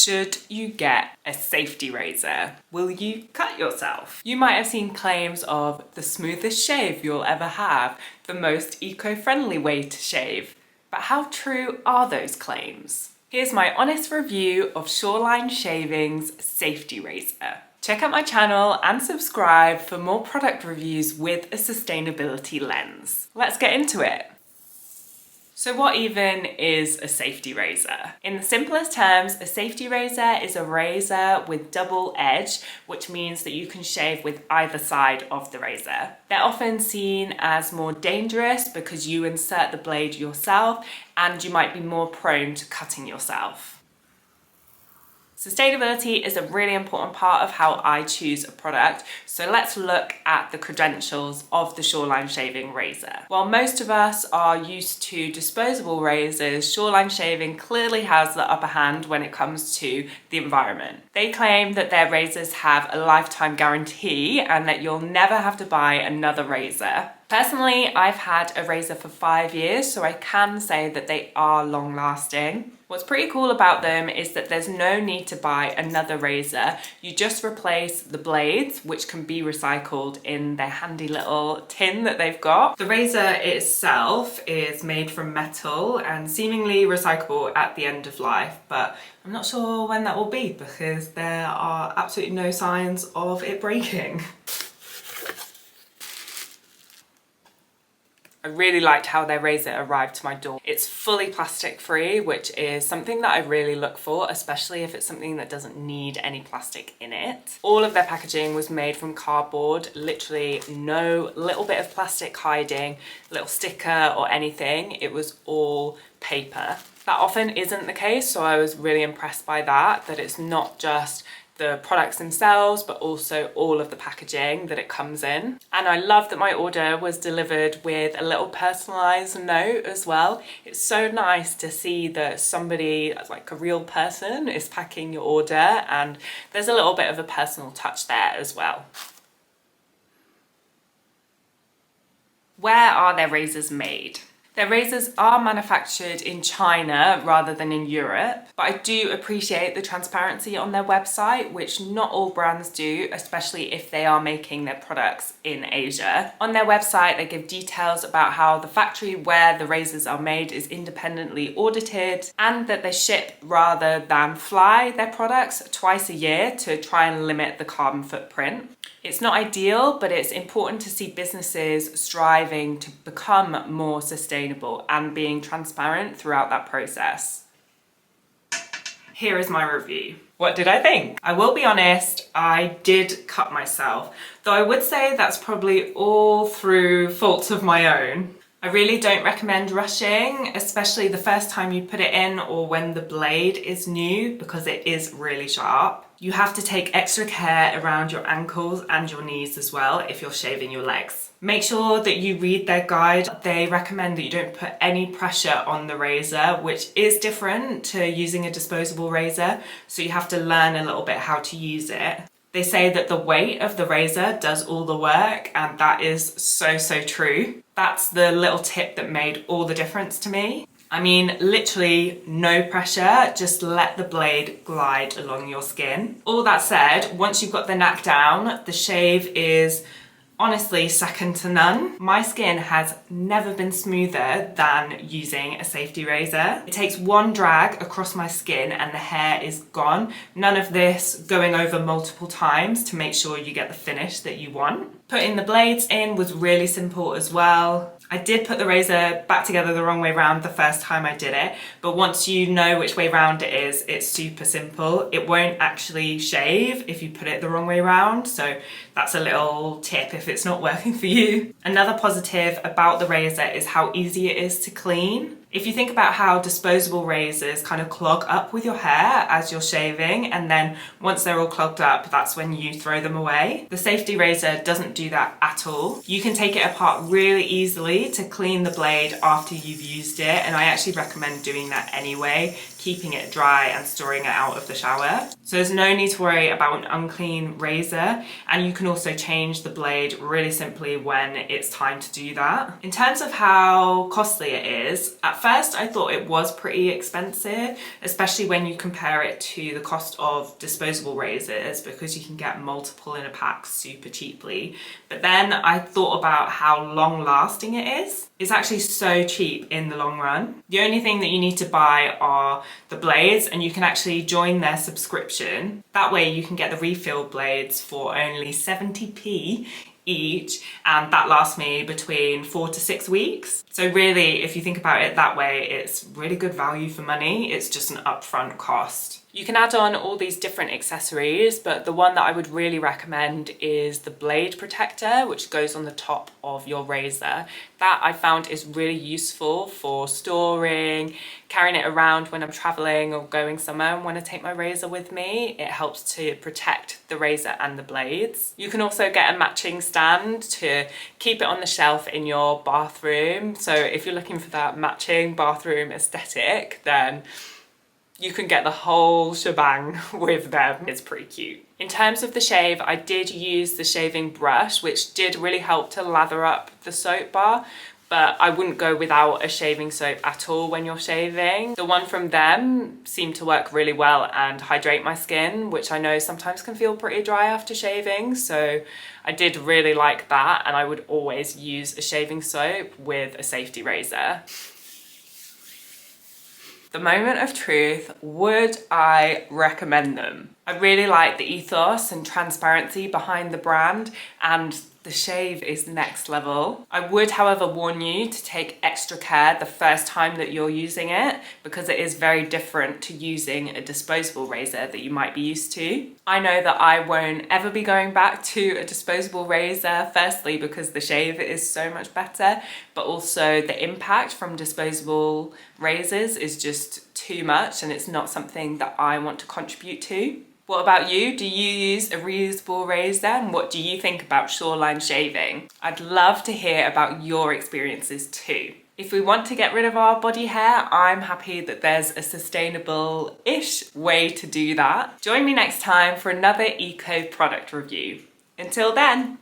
Should you get a safety razor? Will you cut yourself? You might have seen claims of the smoothest shave you'll ever have, the most eco-friendly way to shave. But how true are those claims? Here's my honest review of Shoreline Shaving's safety razor. Check out my channel and subscribe for more product reviews with a sustainability lens. Let's get into it. So what even is a safety razor? In the simplest terms, a safety razor is a razor with double edge, which means that you can shave with either side of the razor. They're often seen as more dangerous because you insert the blade yourself and you might be more prone to cutting yourself. Sustainability is a really important part of how I choose a product, so let's look at the credentials of the Shoreline Shaving razor. While most of us are used to disposable razors, Shoreline Shaving clearly has the upper hand when it comes to the environment. They claim that their razors have a lifetime guarantee and that you'll never have to buy another razor. Personally, I've had a razor for 5 years, so I can say that they are long lasting. What's pretty cool about them is that there's no need to buy another razor. You just replace the blades, which can be recycled in their handy little tin that they've got. The razor itself is made from metal and seemingly recyclable at the end of life, but I'm not sure when that will be because there are absolutely no signs of it breaking. I really liked how their razor arrived to my door. It's fully plastic free, which is something that I really look for, especially if it's something that doesn't need any plastic in it. All of their packaging was made from cardboard, literally no little bit of plastic hiding, little sticker or anything. It was all paper. That often isn't the case, so I was really impressed by that it's not just the products themselves, but also all of the packaging that it comes in. And I love that my order was delivered with a little personalized note as well. It's so nice to see that somebody, like a real person, is packing your order, and there's a little bit of a personal touch there as well. Where are their razors made? Their razors are manufactured in China rather than in Europe, but I do appreciate the transparency on their website, which not all brands do, especially if they are making their products in Asia. On their website, they give details about how the factory where the razors are made is independently audited and that they ship rather than fly their products twice a year to try and limit the carbon footprint. It's not ideal, but it's important to see businesses striving to become more sustainable and being transparent throughout that process. Here is my review. What did I think? I will be honest, I did cut myself, though I would say that's probably all through faults of my own. I really don't recommend rushing, especially the first time you put it in or when the blade is new, because it is really sharp. You have to take extra care around your ankles and your knees as well if you're shaving your legs. Make sure that you read their guide. They recommend that you don't put any pressure on the razor, which is different to using a disposable razor, so you have to learn a little bit how to use it. They say that the weight of the razor does all the work, and that is so true. That's the little tip that made all the difference to me. I mean, literally no pressure, just let the blade glide along your skin. All that said, once you've got the knack down, the shave is honestly second to none. My skin has never been smoother than using a safety razor. It takes one drag across my skin and the hair is gone. None of this going over multiple times to make sure you get the finish that you want. Putting the blades in was really simple as well. I did put the razor back together the wrong way round the first time I did it, but once you know which way round it is, it's super simple. It won't actually shave if you put it the wrong way round, so that's a little tip if it's not working for you. Another positive about the razor is how easy it is to clean. If you think about how disposable razors kind of clog up with your hair as you're shaving, and then once they're all clogged up, that's when you throw them away. The safety razor doesn't do that at all. You can take it apart really easily to clean the blade after you've used it, and I actually recommend doing that anyway, keeping it dry and storing it out of the shower. So there's no need to worry about an unclean razor, and you can also change the blade really simply when it's time to do that. In terms of how costly it is, at first I thought it was pretty expensive, especially when you compare it to the cost of disposable razors, because you can get multiple in a pack super cheaply. But then I thought about how long lasting it is. It's actually so cheap in the long run. The only thing that you need to buy are the blades, and you can actually join their subscription. That way you can get the refill blades for only 70p each, and that lasts me between 4 to 6 weeks. So really, if you think about it that way, it's really good value for money. It's just an upfront cost. You can add on all these different accessories, but the one that I would really recommend is the blade protector, which goes on the top of your razor. That I found is really useful for storing, carrying it around when I'm traveling or going somewhere and want to take my razor with me. It helps to protect the razor and the blades. You can also get a matching stand to keep it on the shelf in your bathroom. So if you're looking for that matching bathroom aesthetic, then you can get the whole shebang with them. It's pretty cute. In terms of the shave, I did use the shaving brush, which did really help to lather up the soap bar, but I wouldn't go without a shaving soap at all when you're shaving. The one from them seemed to work really well and hydrate my skin, which I know sometimes can feel pretty dry after shaving, so I did really like that, and I would always use a shaving soap with a safety razor. The moment of truth, would I recommend them? I really like the ethos and transparency behind the brand, and the shave is next level. I would, however, warn you to take extra care the first time that you're using it, because it is very different to using a disposable razor that you might be used to. I know that I won't ever be going back to a disposable razor, firstly because the shave is so much better, but also the impact from disposable razors is just too much, and it's not something that I want to contribute to. What about you? Do you use a reusable razor, and what do you think about Shoreline Shaving? I'd love to hear about your experiences too. If we want to get rid of our body hair, I'm happy that there's a sustainable-ish way to do that. Join me next time for another eco product review. Until then.